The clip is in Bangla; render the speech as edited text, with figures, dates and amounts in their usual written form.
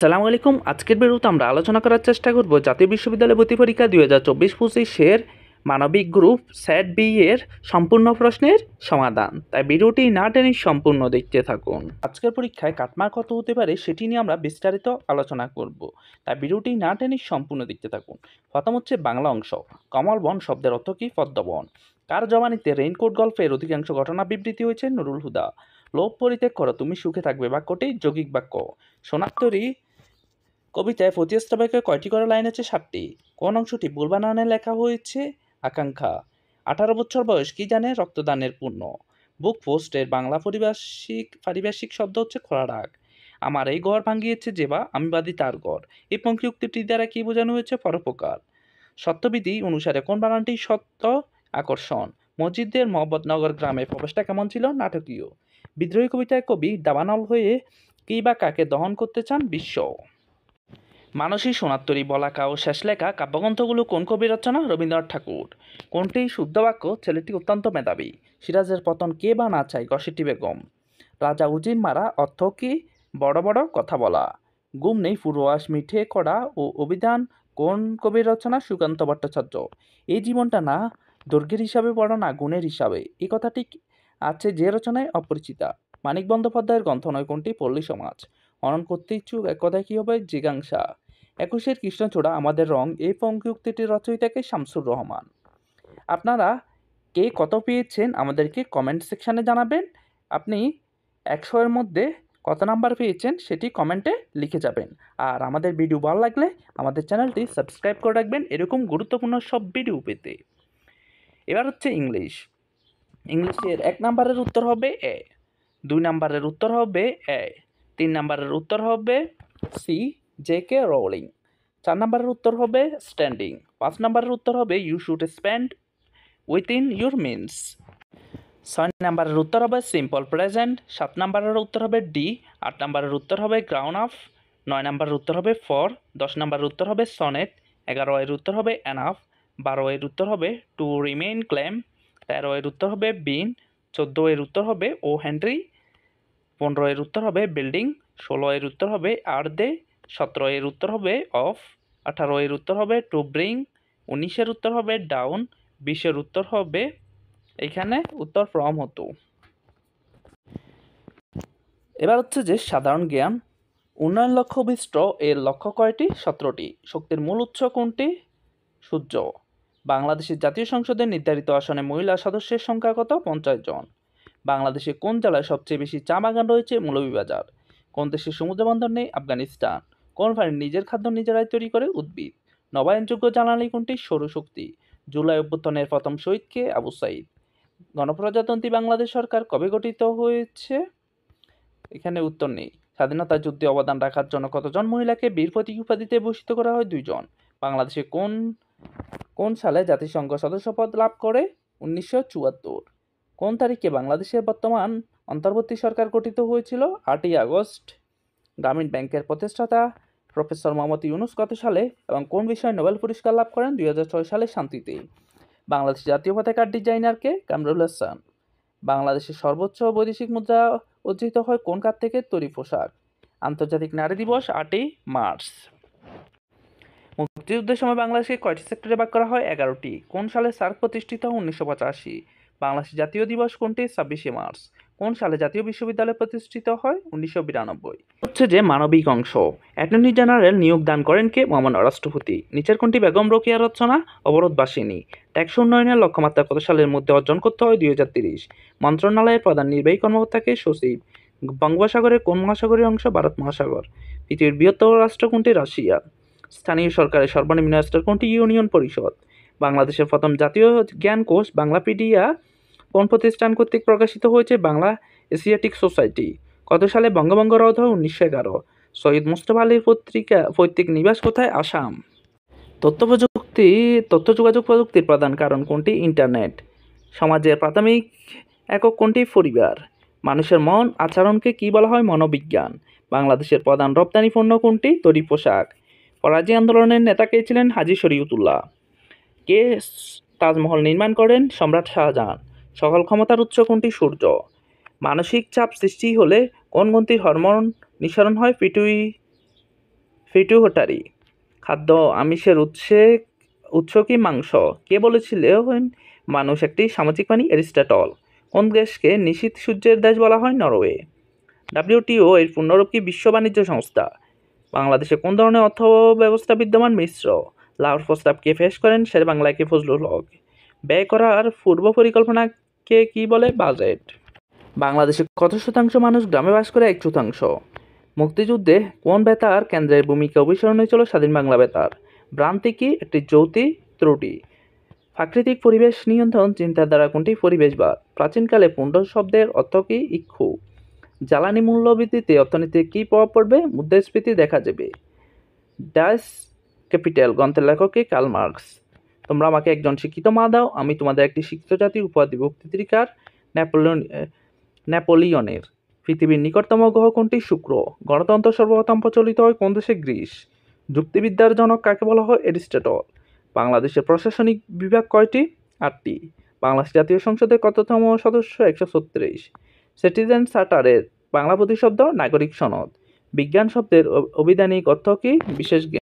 সালামু আলাইকুম। আজকের ভিডিওতে আমরা আলোচনা করার চেষ্টা করব জাতীয় বিশ্ববিদ্যালয় ভর্তি পরীক্ষা 2024-25 মানবিক গ্রুপ সেট বি এর সম্পূর্ণ প্রশ্নের সমাধান। তাই ভিডিওটি না টেনে সম্পূর্ণ দেখতে থাকুন। আজকের পরীক্ষায় কাটমার্ক কত হতে পারে সেটি নিয়ে আমরা বিস্তারিত আলোচনা করব, তাই ভিডিওটি না টেনে সম্পূর্ণ দেখতে থাকুন। প্রথম হচ্ছে বাংলা অংশ। কমল বন শব্দের অর্থ কি? পদ্মবন। কার জবানিতে রেইনকোট গল্পের অধিকাংশ ঘটনা বিবৃতি হয়েছে? নুরুল হুদা। লোভ পরিত্যাগ করো, তুমি সুখে থাকবে বাক্যটি যৌগিক বাক্য। সোনাক্ষরী কবিতায় প্রতিষ্ঠা বাক্যে কয়টি করে লাইন আছে? 7টি। কোন অংশটি ভুল বানানে লেখা হয়েছে? আকাঙ্ক্ষা। 18 বছর বয়স কি জানে? রক্তদানের পুণ্য। বুক পোস্টের বাংলা পারিভাষিক শব্দ হচ্ছে খোলা রাগ। আমার এই ঘর ভাঙিয়েছে যেবা, আমি বাদী তার ঘর। এই পঙ্ক্তি উক্তিটি দ্বারা কি বোঝানো হয়েছে? পরোপকার। সত্যবিধি অনুসারে কোন বানানটি সত্য? আকর্ষণ। মসজিদের মোহাম্মদনগর গ্রামে প্রবেশটা কেমন ছিল? নাটকীয়। বিদ্রোহী কবিতায় কবি দাবানল হয়ে কি বা কাকে দহন করতে চান? বিশ্ব। মানসী সোনাত্তরী বলাকা ও শেষলেখা কাব্যগ্রন্থগুলো কোন কবির রচনা? রবীন্দ্রনাথ ঠাকুর। কোনটি শুদ্ধ বাক্য? ছেলেটি অত্যন্ত মেধাবী। সিরাজের পতন কে বা না চায়? ঘসেটি বেগম। রাজা উজির মারা অর্থ কি? বড় বড় কথা বলা। গুম নেই পূর্বাভাস মিঠে করা ও অভিধান কোন কবির রচনা? সুকান্ত ভট্টাচার্য। এই জীবনটা না দৈর্ঘ্যের হিসাবে বড় না গুণের হিসাবে, এই কথাটি আছে যে রচনায়? অপরিচিতা। মানিক বন্দ্যোপাধ্যায়ের গ্রন্থ নয় কোনটি? পল্লী সমাজ। হনন করতে ইচ্ছুক এক কথায় কি হবে? জিজ্ঞাসা। 21-এর কৃষ্ণচূড়া আমাদের রং, এই পঙ্ক্তি উক্তিটির রচয়িতাকে শামসুর রহমান। আপনারা কে কত পেয়েছেন আমাদেরকে কমেন্ট সেকশানে জানাবেন। আপনি 100-এর মধ্যে কত নাম্বার পেয়েছেন সেটি কমেন্টে লিখে যাবেন। আর আমাদের ভিডিও ভালো লাগলে আমাদের চ্যানেলটি সাবস্ক্রাইব করে রাখবেন এরকম গুরুত্বপূর্ণ সব ভিডিও পেতে। এবার হচ্ছে ইংলিশ। ইংলিশের 1 নাম্বারের উত্তর হবে এ, 2 নাম্বারের উত্তর হবে এ, 3 নাম্বারের উত্তর হবে সি, জে.কে. রোলিং। 4 নাম্বারের উত্তর হবে স্ট্যান্ডিং। 5 নাম্বারের উত্তর হবে you should spend within your means. 6 নাম্বারের উত্তর হবে সিম্পল প্রেজেন্ট। 7 নাম্বারের উত্তর হবে ডি। 8 নাম্বারের উত্তর হবে গ্রাউন্ড আপ। 9 নাম্বারের উত্তর হবে ফর। 10 নাম্বারের উত্তর হবে সনেট। 11 এর উত্তর হবে এনাফ। 12 এর উত্তর হবে টু রিমেইন ক্লেম। 13 এর উত্তর হবে বিন। 14 এর উত্তর হবে ও হেনরি। 15 এর উত্তর হবে বিল্ডিং। 16 এর উত্তর হবে আর দে। 17 এর উত্তর হবে অফ। 18 এর উত্তর হবে টু ব্রিং। 19 এর উত্তর হবে ডাউন। 20 এর উত্তর হবে এখানে উত্তর ফ্রম হতো। এবার হচ্ছে যে সাধারণ জ্ঞান। উন্নয়ন লক্ষ্য অভিষ্ট এর লক্ষ্য কয়টি? 17টি। শক্তির মূল উৎস কোনটি? সূর্য। বাংলাদেশের জাতীয় সংসদের নির্ধারিত আসনে মহিলা সদস্যের সংখ্যা কত? 50 জন। বাংলাদেশে কোন জেলায় সবচেয়ে বেশি চা বাগান রয়েছে? মৌলভীবাজার। কোন দেশের সমুদ্র বন্দর নেই? আফগানিস্তান। কোন প্রাণী নিজের খাদ্য নিজেরাই তৈরি করে? উদ্ভিদ। নবায়নযোগ্য জ্বালানি কোনটি? সৌরশক্তি। জুলাই অভ্যুত্থানের প্রথম শহীদ কে? আবু সাইদ। গণপ্রজাতন্ত্রী বাংলাদেশ সরকার কবে গঠিত হয়েছে? এখানে উত্তর নেই। স্বাধীনতা যুদ্ধে অবদান রাখার জন্য কতজন মহিলাকে বীর প্রতীক উপাধিতে ভূষিত করা হয়? 2 জন। বাংলাদেশে কোন কোন সালে জাতিসংঘ সদস্যপদ লাভ করে? 1974। কোন তারিখে বাংলাদেশের বর্তমান অন্তর্বর্তী সরকার গঠিত হয়েছিল? 8ই আগস্ট। গ্রামীণ ব্যাংকের প্রতিষ্ঠাতা প্রফেসর মোহাম্মদ ইউনূস কত সালে এবং কোন বিষয়ে নোবেল পুরস্কার লাভ করেন? 2006 সালে শান্তিতে। বাংলাদেশ জাতীয় পতাকার ডিজাইনার কে? কামরুল হাসান। বাংলাদেশের সর্বোচ্চ বৈদেশিক মুদ্রা অর্জিত হয় কোন খাত থেকে? তৈরি পোশাক। আন্তর্জাতিক নারী দিবস 8ই মার্চ। মুক্তিযুদ্ধের সময় বাংলাদেশকে কয়টি সেক্টরে ভাগ করা হয়? 11টি। কোন সালে সার্ক প্রতিষ্ঠিত হয়? 1985। বাংলাদেশের জাতীয় দিবস কোনটি? 26শে মার্চ। কোন সালে জাতীয় বিশ্ববিদ্যালয় প্রতিষ্ঠিত হয়? 1992। হচ্ছে যে মানবিক অংশ। অ্যাটর্নি জেনারেল নিয়োগ দান করেন কে? মহামান্য রাষ্ট্রপতি। নিচের কোনটি বেগম রোকেয়া রচনা? অবরোধবাসিনী। ট্যাক্স উন্নয়নের লক্ষ্যমাত্রা কত সালের মধ্যে অর্জন করতে হয়? 2030। মন্ত্রণালয়ের প্রধান নির্বাহী কর্মকর্তাকে? সচিব। বঙ্গোপসাগরের কোন মহাসাগরীয় অংশ? ভারত মহাসাগর। পৃথিবীর বৃহত্তম রাষ্ট্র কোনটি? রাশিয়া। স্থানীয় সরকারের সর্বনিম্ন স্তর কোনটি? ইউনিয়ন পরিষদ। বাংলাদেশের প্রথম জাতীয় জ্ঞানকোষ বাংলাপিডিয়া কোন প্রতিষ্ঠান কর্তৃক প্রকাশিত হয়েছে? Bangla Asiatic society. কত সালে বঙ্গভঙ্গ রদ হয়? 1911। সৈয়দ মুজতবা আলীর পৈতৃক নিবাস কোথায়? আসাম। তথ্য যোগাযোগ প্রযুক্তির প্রধান কারণ কোনটি? ইন্টারনেট। সমাজের প্রাথমিক একক কোনটি? পরিবার। মানুষের মন আচরণকে কি বলা হয়? মনোবিজ্ঞান। বাংলাদেশের প্রধান রপ্তানি পণ্য কোনটি? তৈরি পোশাক। ফরাজি আন্দোলনের নেতা কে ছিলেন? হাজী শরীয়তুল্লাহ। কে তাজমহল নির্মাণ করেন? সম্রাট শাহজাহান। সকল ক্ষমতার উৎস কোনটি? সূর্য। মানসিক চাপ সৃষ্টি হলে কোন গ্রন্থির হরমোন নিঃসরণ হয়? পিটুইটারি। খাদ্য আমিষের উৎস কি মাংস? কে বলেছিলেন মানুষ একটি সামাজিক প্রাণী? অ্যারিস্টটল। কোন দেশকে নিশীথ সূর্যের দেশ বলা হয়? নরওয়ে। ডাব্লিউটিও এর পূর্ণরূপ কি? বিশ্ব বাণিজ্য সংস্থা। বাংলাদেশে কোন ধরনের অর্থ ব্যবস্থা বিদ্যমান? মিশ্র। লাউর প্রস্তাব কে পেশ করেন? শের বাংলায় কে? ফজলুল হক। ব্যয় করার পূর্ব পরিকল্পনাকে কি বলে? বাজেট। বাংলাদেশে কত শতাংশ মানুষ গ্রামে বাস করে? 1/4। মুক্তিযুদ্ধে কোন বেতার কেন্দ্রের ভূমিকা অভিসরণ হয়েছিল? স্বাধীন বাংলা বেতার। ভ্রান্তি কি? একটি যৌক্তিক ত্রুটি। প্রাকৃতিক পরিবেশ নিয়ন্ত্রণ চিন্তার দ্বারা কোনটি পরিবেশবাদ? প্রাচীনকালে পুণ্ড শব্দের অর্থ কি? ইক্ষু। জ্বালানি মূল্য বৃদ্ধিতে অর্থনীতিতে কী প্রভাব পড়বে? মুদ্রাস্ফীতি দেখা যাবে। ডাস ক্যাপিটাল গ্রন্থের লেখক কে? Karl Marx. তোমরা আমাকে একজন শিক্ষিত মা দাও, আমি তোমাদের একটি শিক্ষিত জাতি উপহার দিব। উক্তিটিকার নেপোলিয়নের। পৃথিবীর নিকটতম গ্রহ কোনটি? শুক্র। গণতন্ত্র সর্বপ্রথম প্রচলিত হয় কোন দেশে? গ্রিস। যুক্তিবিদ্যার জনক কাকে বলা হয়? অ্যারিস্টটল। বাংলাদেশের প্রশাসনিক বিভাগ কয়টি? 8টি। বাংলাদেশ জাতীয় সংসদের কততম সদস্য? 136। সিটিজেন চার্টারের বাংলা প্রতিশব্দ? নাগরিক সনদ। বিজ্ঞান শব্দের অভিধানিক অর্থ কি? বিশেষ জ্ঞান।